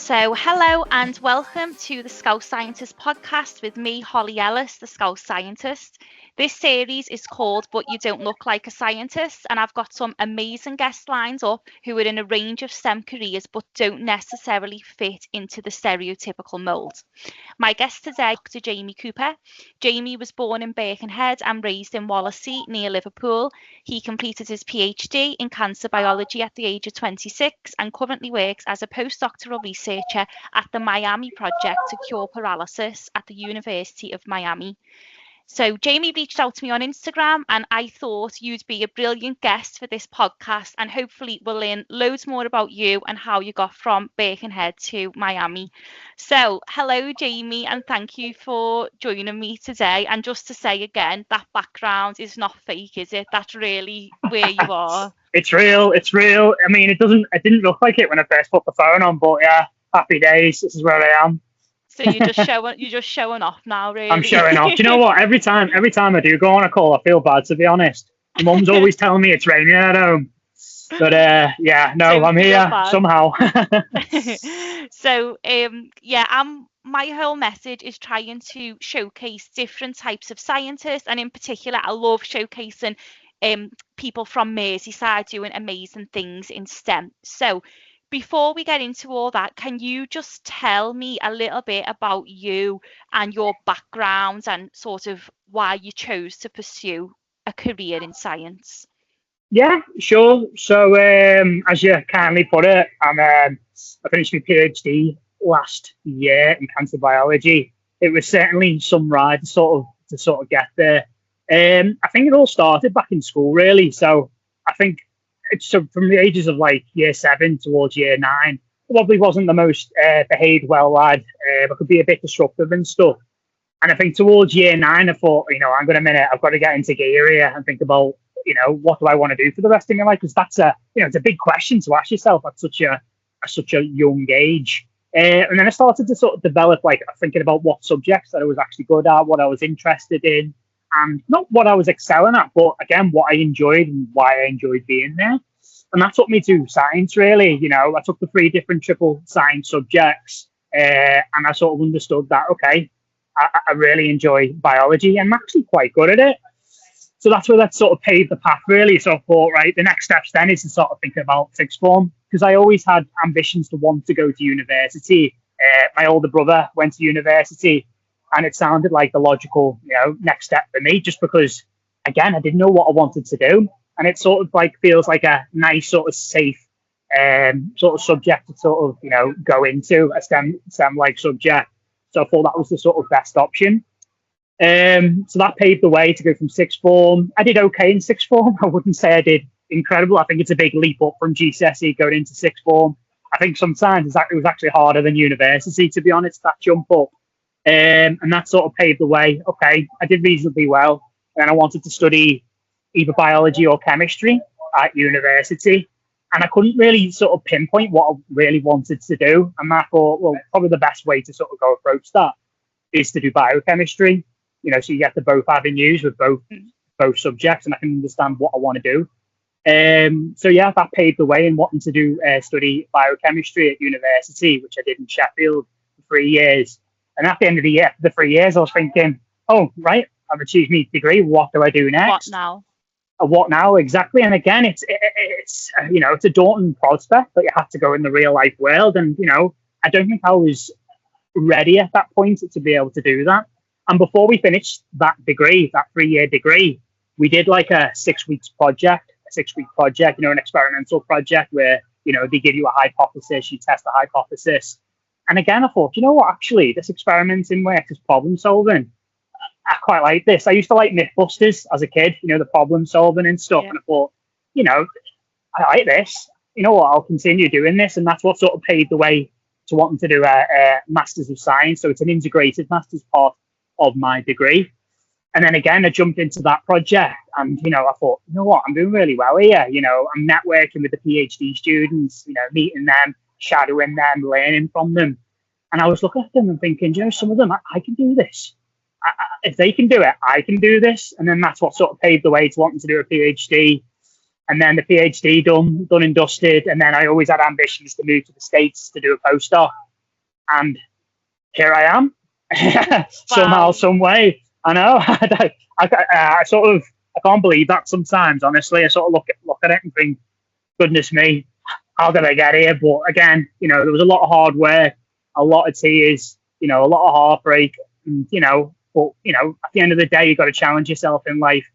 So, hello and welcome to the Scouse Scientist podcast with me, Holly Ellis, the Scouse Scientist. This series is called But You Don't Look Like a Scientist, and I've got some amazing guests lined up who are in a range of STEM careers but don't necessarily fit into the stereotypical mould. My guest today is Dr. Jamie Cooper. Jamie was born in Birkenhead and raised in Wallasey near Liverpool. He completed his PhD in cancer biology at the age of 26 and currently works as a postdoctoral researcher at the Miami project to cure paralysis at the University of Miami. So Jamie reached out to me on Instagram and I thought you'd be a brilliant guest for this podcast, and hopefully we'll learn loads more about you and how you got from Birkenhead to Miami. So hello Jamie, and thank you for joining me today. And just to say again, that background is not fake, is it? That's really where you are. It's real. I mean, it didn't look like it when I first put the phone on, but yeah, happy days. This is where I am. So you're just showing off now, really. I'm showing off. Do you know what? Every time I do go on a call, I feel bad, to be honest. My mum's always telling me it's raining at home. But I'm here somehow. So my whole message is trying to showcase different types of scientists, and in particular, I love showcasing people from Merseyside doing amazing things in STEM. So before we get into all that, can you just tell me a little bit about you and your background and sort of why you chose to pursue a career in science? Yeah, sure. So as you kindly put it, I finished my PhD last year in cancer biology. It was certainly some ride to sort of get there. I think it all started back in school, really. So I think so from the ages of like year 7 towards year 9, probably wasn't the most behaved well lad. I could be a bit disruptive and stuff. And I think towards year 9, I thought, hang on a minute, I've got to get into gear here and think about, what do I want to do for the rest of my life? Because that's it's a big question to ask yourself at such a young age. And then I started to sort of develop, thinking about what subjects that I was actually good at, what I was interested in. And not what I was excelling at, but again, what I enjoyed and why I enjoyed being there. And that took me to science, really. I took the 3 different triple science subjects, and I sort of understood that, okay, I really enjoy biology and I'm actually quite good at it. So that's where that sort of paved the path, really. So I thought, right, the next steps then is to sort of think about sixth form, because I always had ambitions to want to go to university. My older brother went to university, and it sounded like the logical, next step for me, just because, again, I didn't know what I wanted to do. And it sort of feels like a nice sort of safe sort of subject to sort of, go into a STEM-like subject. So I thought that was the sort of best option. So that paved the way to go from sixth form. I did okay in sixth form. I wouldn't say I did incredible. I think it's a big leap up from GCSE going into sixth form. I think sometimes it was actually harder than university, to be honest, that jump up. And that sort of paved the way. Okay, I did reasonably well. And I wanted to study either biology or chemistry at university. And I couldn't really sort of pinpoint what I really wanted to do. And I thought, well, probably the best way to sort of go approach that is to do biochemistry. So you get to both avenues with both subjects, and I can understand what I want to do. So yeah, that paved the way in wanting to do study biochemistry at university, which I did in Sheffield for 3 years. And at the end of the year, the 3 years, I was thinking, oh, right, I've achieved my degree. What do I do next? What now? Exactly. And again, it's a daunting prospect, but you have to go in the real life world. And, I don't think I was ready at that point to be able to do that. And before we finished that degree, that 3-year degree, we did like a 6-week project, an experimental project where, they give you a hypothesis, you test the hypothesis. And again, I thought, actually, this experimenting work is problem solving. I quite like this. I used to like Mythbusters as a kid, the problem solving and stuff. Yeah. And I thought, I like this. I'll continue doing this. And that's what sort of paved the way to wanting to do a Masters of Science. So it's an integrated Masters part of my degree. And then again, I jumped into that project and, I thought, I'm doing really well here. I'm networking with the PhD students, meeting them, shadowing them, learning from them. And I was looking at them and thinking, some of them, I can do this. If they can do it, I can do this. And then that's what sort of paved the way to wanting to do a PhD. And then the PhD done and dusted. And then I always had ambitions to move to the States to do a postdoc. And here I am, somehow, Wow. some way. I know. I sort of, I can't believe that sometimes. Honestly, I sort of look at it and think, goodness me, how did I get here? But again, there was a lot of hard work, a lot of tears, a lot of heartbreak, and But at the end of the day, you've got to challenge yourself in life.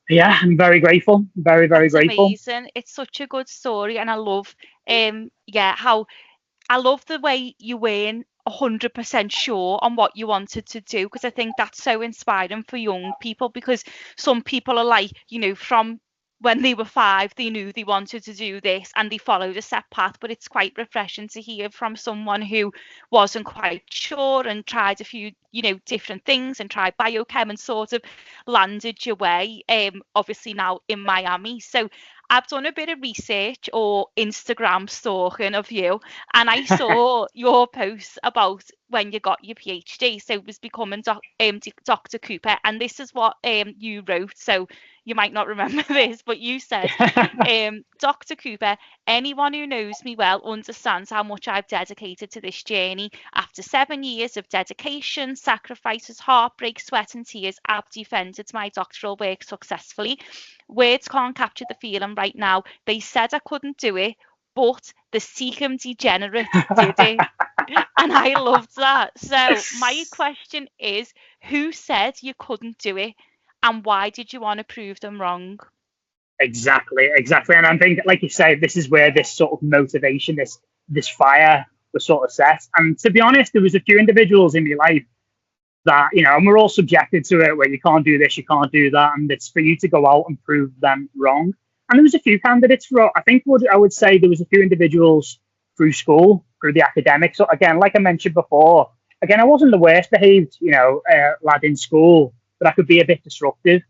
Yeah, I'm very grateful, very, very That's grateful. amazing. It's such a good story, and I love, yeah, how I love the way you weren't 100% sure on what you wanted to do, because I think that's so inspiring for young people, because some people are like, from when they were 5, they knew they wanted to do this and they followed a set path. But it's quite refreshing to hear from someone who wasn't quite sure and tried a few, different things and tried biochem and sort of landed your way, obviously now in Miami. So I've done a bit of research or Instagram stalking of you, and I saw your post about when you got your PhD. So it was becoming Dr. Cooper, and this is what you wrote. So you might not remember this, but you said, Dr. Cooper, anyone who knows me well understands how much I've dedicated to this journey. After 7 years of dedication, sacrifices, heartbreak, sweat, and tears, I've defended my doctoral work successfully. Words can't capture the feeling right now. They said I couldn't do it, but the Seacom degenerate did it. And I loved that. So my question is, who said you couldn't do it, and why did you want to prove them wrong? Exactly, exactly. And I think, like you say, this is where this sort of motivation, this fire was sort of set. And to be honest, there was a few individuals in my life that, and we're all subjected to it, where you can't do this, you can't do that, and it's for you to go out and prove them wrong. And there was a few candidates for, I think what I would say, there was a few individuals through school, through the academics. So again, like I mentioned before, again, I wasn't the worst behaved, lad in school, but I could be a bit disruptive.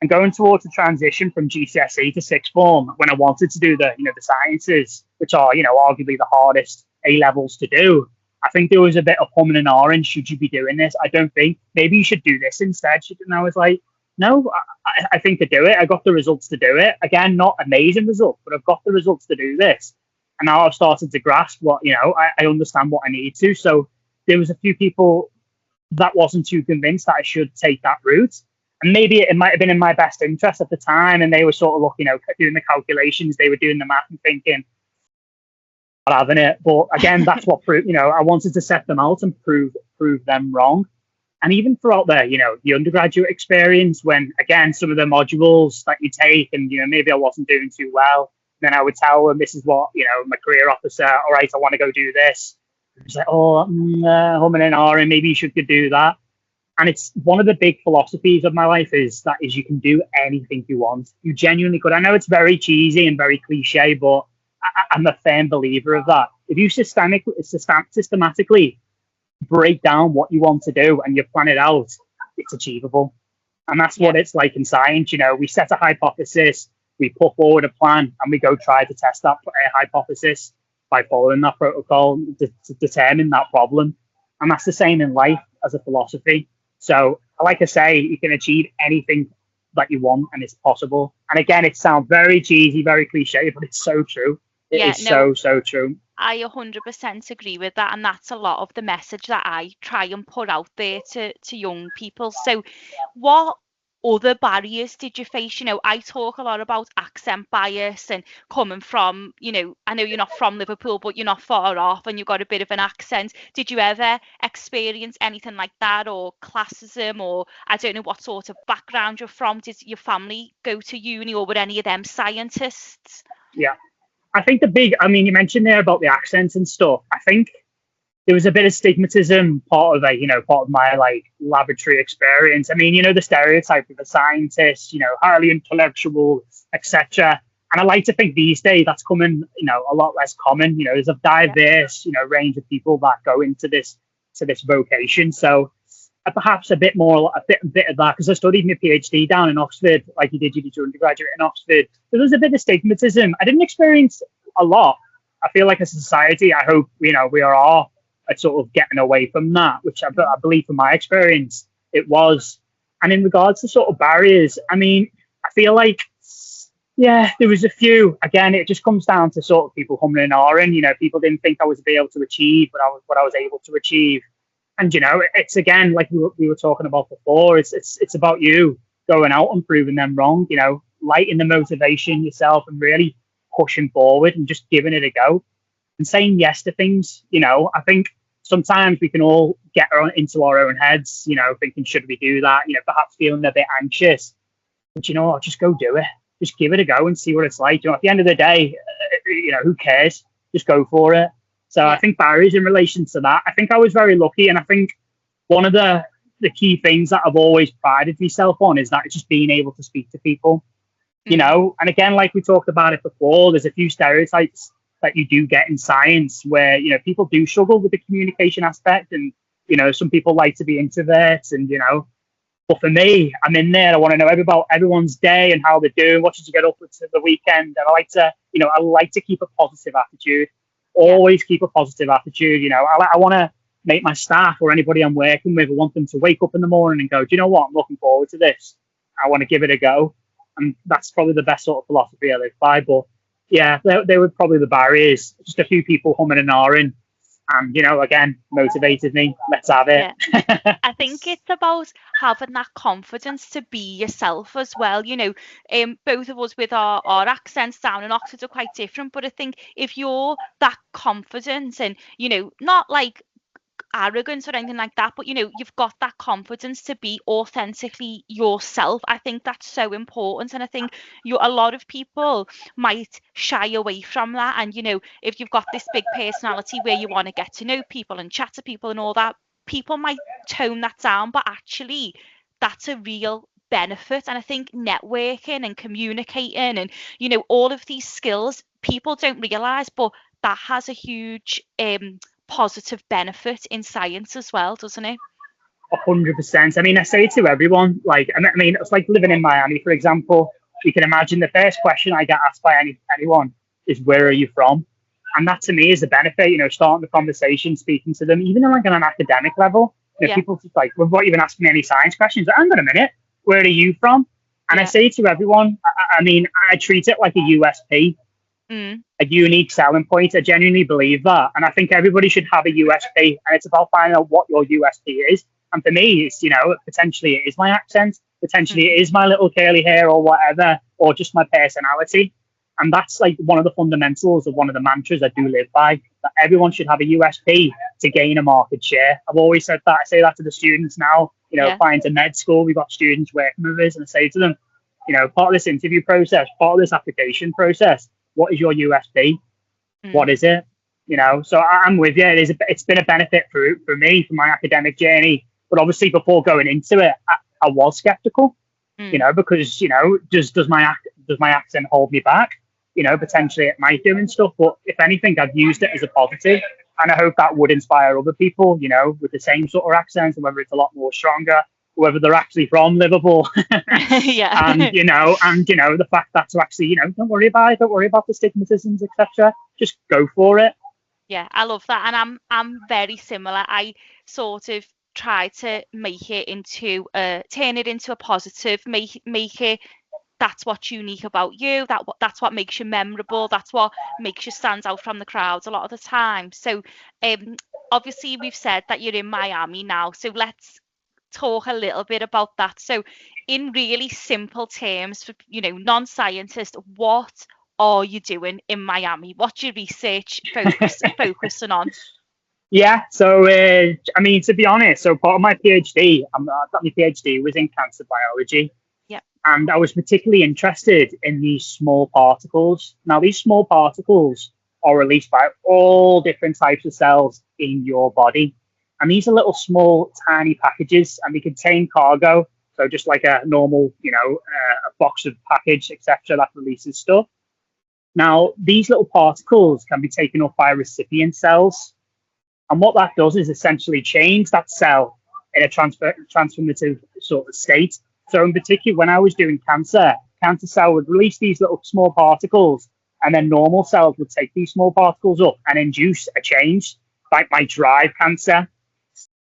And going towards the transition from GCSE to sixth form, when I wanted to do the sciences, which are, arguably the hardest A levels to do, I think there was a bit of humming and ahhing. Should you be doing this? I don't think. Maybe you should do this instead. And I was like, no, I think to do it. I got the results to do it. Again, not amazing results, but I've got the results to do this. And now I've started to grasp what, I understand what I need to. So there was a few people that wasn't too convinced that I should take that route. And maybe it might have been in my best interest at the time. And they were sort of looking, doing the calculations. They were doing the math and thinking, not having it. But again, that's what proved, I wanted to set them out and prove them wrong. And even throughout the undergraduate experience, when again, some of the modules that you take and, maybe I wasn't doing too well, then I would tell them, this is what, my career officer, all right, I want to go do this. It's like, humming and ahhing, maybe you should do that. And it's one of the big philosophies of my life is you can do anything you want. You genuinely could. I know it's very cheesy and very cliche, but I'm a firm believer of that. If you systematically break down what you want to do and you plan it out, it's achievable. And that's what it's like in science. We set a hypothesis, we put forward a plan, and we go try to test that hypothesis by following that protocol to determine that problem. And that's the same in life as a philosophy. So, like I say, you can achieve anything that you want, and it's possible. And again, it sounds very cheesy, very cliche, but it's so true. It is so true. I 100% agree with that, and that's a lot of the message that I try and put out there to young people. So, what other barriers did you face? I talk a lot about accent bias and coming from, I know you're not from Liverpool, but you're not far off and you've got a bit of an accent. Did you ever experience anything like that, or classism, or I don't know what sort of background you're from? Did your family go to uni, or were any of them scientists? Yeah. I think you mentioned there about the accents and stuff. I think there was a bit of stigmatism part of my like laboratory experience. I mean, the stereotype of a scientist, highly intellectual, etc. And I like to think these days that's coming, a lot less common. There's a diverse, range of people that go into this vocation. So perhaps a bit of that, because I studied my PhD down in Oxford, like you did your undergraduate in Oxford. So there's a bit of stigmatism. I didn't experience a lot. I feel like as a society, I hope, we are at sort of getting away from that, which I believe from my experience, it was. And in regards to sort of barriers, I mean, I feel like Yeah, there was a few. Again, it just comes down to sort of people humming and hawing. People didn't think I was be able to achieve what I was able to achieve. And it's again like we were talking about before. It's about you going out and proving them wrong. Lighting the motivation yourself and really pushing forward and just giving it a go and saying yes to things. I think sometimes we can all get into our own heads. Thinking should we do that? Perhaps feeling a bit anxious. But just go do it. Just give it a go and see what it's like. At the end of the day, who cares? Just go for it. So Yeah. I think barriers in relation to that. I think I was very lucky, and I think one of the key things that I've always prided myself on is that it's just being able to speak to people. And again, like we talked about it before, there's a few stereotypes that you do get in science where people do struggle with the communication aspect, and some people like to be introverts, and but for me, I'm in there. I want to know about everyone's day and how they're doing. What did you get up to the weekend? And I like to keep a positive attitude. Always keep a positive attitude. I want to make my staff or anybody I'm working with, I want them to wake up in the morning and go, do you know what? I'm looking forward to this. I want to give it a go. And that's probably the best sort of philosophy I live by. But yeah, they were probably the barriers. Just a few people humming and hawing. And, again, motivated me. Let's have it. Yeah. I think it's about having that confidence to be yourself as well. Both of us with our accents down in Oxford are quite different, but I think if you're that confident and, not like arrogance or anything like that, but you've got that confidence to be authentically yourself. I think that's so important, and I think a lot of people might shy away from that. And if you've got this big personality where you want to get to know people and chat to people and all that, people might tone that down, but actually that's a real benefit. And I think networking and communicating and all of these skills people don't realize, but that has a huge positive benefit in science as well, doesn't it? 100%. I mean, I say to everyone, it's like living in Miami, for example. You can imagine the first question I get asked by anyone is, where are you from? And that to me is a benefit, starting the conversation, speaking to them, even on an academic level. People just without even asking me any science questions, hang on a minute, where are you from? And I say to everyone, I treat it like a USP, a unique selling point. I genuinely believe that. And I think everybody should have a USP, and it's about finding out what your USP is. And for me, it's, potentially it is my accent, potentially it is my little curly hair or whatever, or just my personality. And that's one of the fundamentals of one of the mantras I do live by, that everyone should have a USP to gain a market share. I've always said that. I say that to the students now, applying to med school. We've got students working with us, and I say to them, part of this interview process, part of this application process, what is your USP? What is it? So I'm with you. It's been a benefit for me, for my academic journey. But obviously before going into it, I was skeptical, because, does my accent hold me back? Potentially it might do and stuff. But if anything, I've used it as a positive. And I hope that would inspire other people, with the same sort of accents, and whether it's a lot more stronger, whether they're actually from Liverpool. Yeah. And the fact that to actually, don't worry about the stigmatisms, etc. Just go for it. Yeah, I love that. And I'm very similar. I sort of try to make it into turn it into a positive, make it that's what's unique about you, that's what makes you memorable, that's what makes you stand out from the crowds a lot of the time. So obviously we've said that you're in Miami now, so let's talk a little bit about that. So in really simple terms, for non-scientists, what are you doing in Miami? What's your research focusing on? Yeah, so to be honest, so part of my PhD, I've got my PhD was in cancer biology. Yeah. And I was particularly interested in these small particles. Now, these small particles are released by all different types of cells in your body. And these are little small, tiny packages, and they contain cargo. So just like a normal, a box of package, etc., that releases stuff. Now, these little particles can be taken up by recipient cells. And what that does is essentially change that cell in a transformative sort of state. So in particular, when I was doing cancer cell would release these little small particles, and then normal cells would take these small particles up and induce a change, like my drive cancer.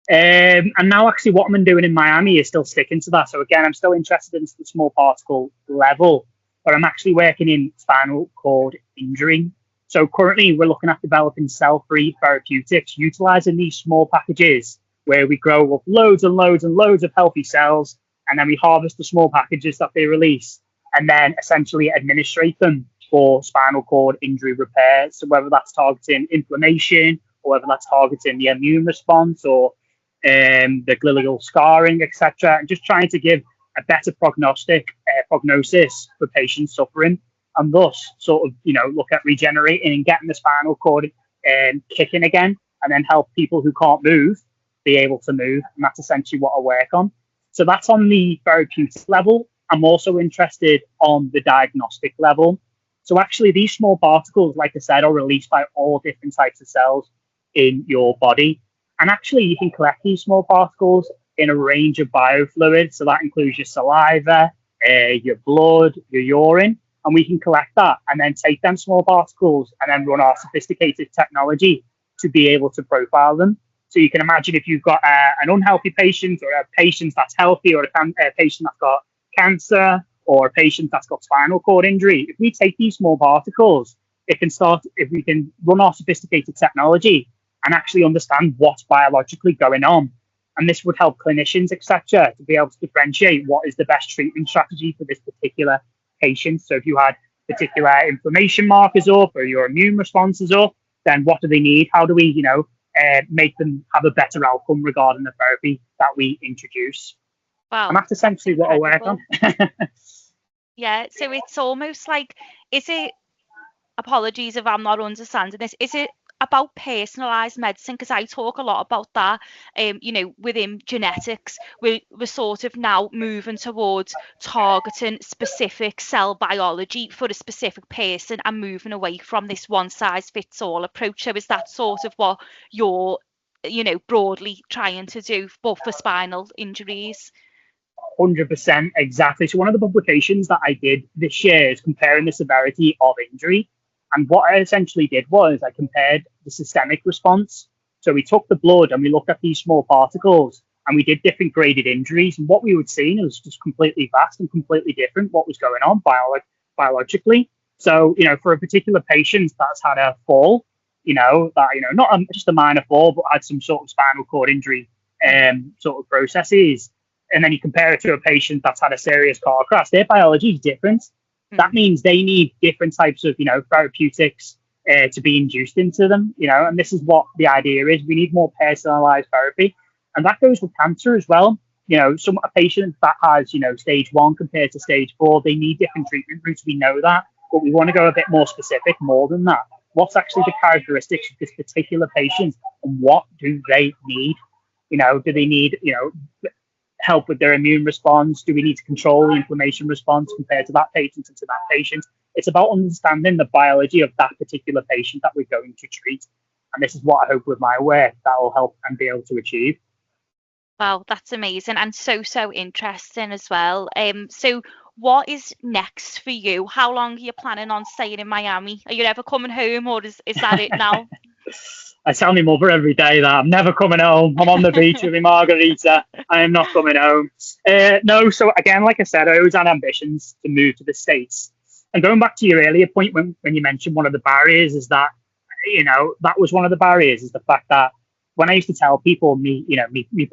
And now actually what I'm doing in Miami is still sticking to that. So again, I'm still interested in the small particle level. but I'm actually working in spinal cord injury. So currently we're looking at developing cell-free therapeutics, utilizing these small packages where we grow up loads and loads and loads of healthy cells, and then we harvest the small packages that they release, and then essentially administrate them for spinal cord injury repair. So whether that's targeting inflammation, or whether that's targeting the immune response, or the glial scarring, etc., and just trying to give a better prognosis for patients suffering, and thus sort of look at regenerating and getting the spinal cord kicking again, and then help people who can't move be able to move. And that's essentially what I work on. So that's on the therapeutic level. I'm also interested on the diagnostic level. So actually these small particles, like I said, are released by all different types of cells in your body. And actually you can collect these small particles in a range of biofluids. So that includes your saliva, your blood, your urine, and we can collect that and then take them small particles and then run our sophisticated technology to be able to profile them. So you can imagine if you've got an unhealthy patient, or a patient that's healthy, or a patient that's got cancer, or a patient that's got spinal cord injury, if we take these small particles, if we can run our sophisticated technology and actually understand what's biologically going on. And this would help clinicians, etc., to be able to differentiate what is the best treatment strategy for this particular patient. So if you had particular inflammation markers up, or your immune response is up, then what do they need? How do we, make them have a better outcome regarding the therapy that we introduce? Wow, and that's essentially what I work on. Yeah, so it's almost like, is it, apologies if I'm not understanding this, is it about personalized medicine? Because I talk a lot about that. Within genetics, we're sort of now moving towards targeting specific cell biology for a specific person and moving away from this one size fits all approach. So is that sort of what you're broadly trying to do, but for spinal injuries? 100%, exactly. So one of the publications that I did this year is comparing the severity of injury. And what I essentially did was I compared the systemic response. So we took the blood and we looked at these small particles, and we did different graded injuries. And what we would see was just completely vast and completely different what was going on biologically. So, for a particular patient that's had a fall, not just a minor fall, but had some sort of spinal cord injury sort of processes, and then you compare it to a patient that's had a serious car crash, their biology is different. That means they need different types of, therapeutics to be induced into them, and this is what the idea is. We need more personalized therapy. And that goes with cancer as well. A patient that has, stage 1 compared to stage 4, they need different treatment routes. We know that, but we want to go a bit more specific, more than that. What's actually the characteristics of this particular patient, and what do they need? Do they need, help with their immune response? Do we need to control the inflammation response compared to that patient and to that patient? It's about understanding the biology of that particular patient that we're going to treat. And this is what I hope with my work that will help and be able to achieve. Wow, that's amazing, and so interesting as well. So what is next for you? How long are you planning on staying in Miami? Are you ever coming home, or is that it now? I tell my mother every day that I'm never coming home. I'm on the beach with my margarita. I am not coming home. No, so again, like I said, I always had ambitions to move to the States. And going back to your earlier point when you mentioned one of the barriers is that, that was one of the barriers, is the fact that when I used to tell people me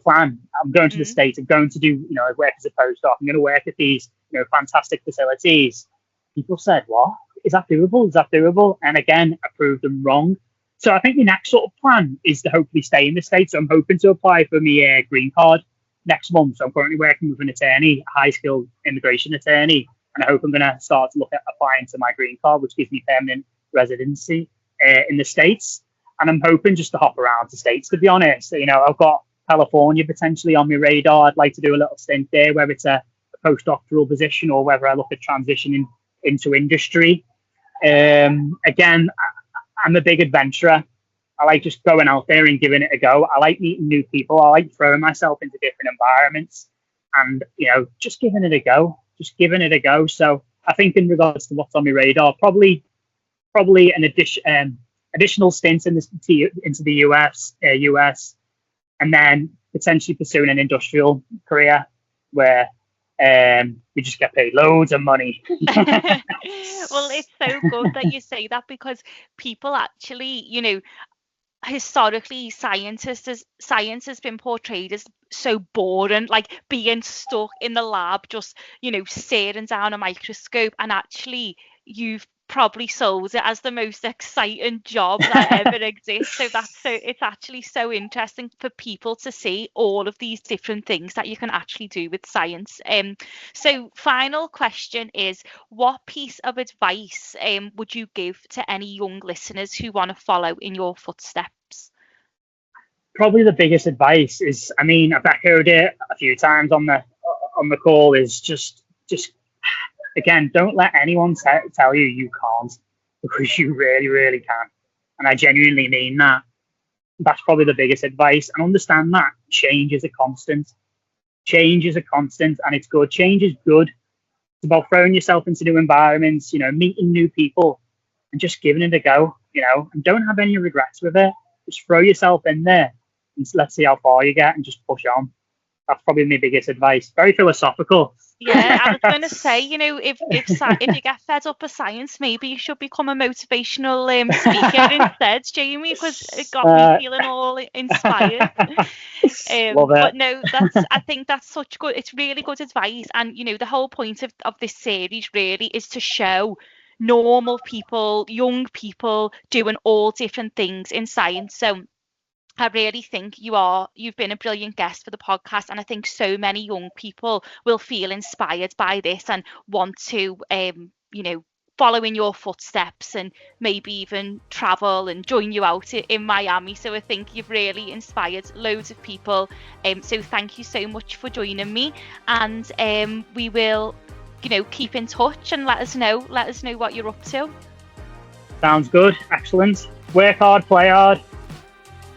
plan, I'm going to the States, I'm going to do, I work as a postdoc, I'm going to work at these, fantastic facilities. People said, what? Is that doable? Is that doable? And again, I proved them wrong. So I think the next sort of plan is to hopefully stay in the States. So I'm hoping to apply for my green card next month. So I'm currently working with an attorney, a high-skilled immigration attorney, and I hope I'm going to start to look at applying to my green card, which gives me permanent residency in the States. And I'm hoping just to hop around the States, to be honest. I've got California potentially on my radar. I'd like to do a little stint there, whether it's a postdoctoral position or whether I look at transitioning into industry. Again, I'm a big adventurer. I like just going out there and giving it a go. I like meeting new people. I like throwing myself into different environments and, just giving it a go. So I think in regards to what's on my radar, probably an additional stint into the US, and then potentially pursuing an industrial career where We just get paid loads of money. Well, it's so good that you say that, because people actually, historically science has been portrayed as so boring, like being stuck in the lab, just staring down a microscope, and actually you've probably sold it as the most exciting job that ever exists. So it's actually so interesting for people to see all of these different things that you can actually do with science. So final question is, what piece of advice would you give to any young listeners who want to follow in your footsteps? Probably the biggest advice is, I mean, I've echoed it a few times on the call, is just again, don't let anyone tell you you can't, because you really, really can. And I genuinely mean that. That's probably the biggest advice. And understand that change is a constant. Change is a constant, and it's good. Change is good. It's about throwing yourself into new environments, meeting new people, and just giving it a go, and don't have any regrets with it. Just throw yourself in there and let's see how far you get, and just push on. That's probably my biggest advice. Very philosophical. Yeah, I was going to say, if you get fed up with science, maybe you should become a motivational speaker instead, Jamie, because it got me feeling all inspired. Love it. But no, I think that's such good. It's really good advice, and the whole point of this series really is to show normal people, young people doing all different things in science. So I really think you've been a brilliant guest for the podcast, and I think so many young people will feel inspired by this and want to, follow in your footsteps, and maybe even travel and join you out in Miami. So I think you've really inspired loads of people. So thank you so much for joining me, and we will, keep in touch and let us know what you're up to. Sounds good. Excellent. Work hard, play hard.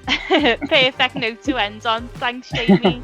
Perfect note to end on. Thanks, Jamie.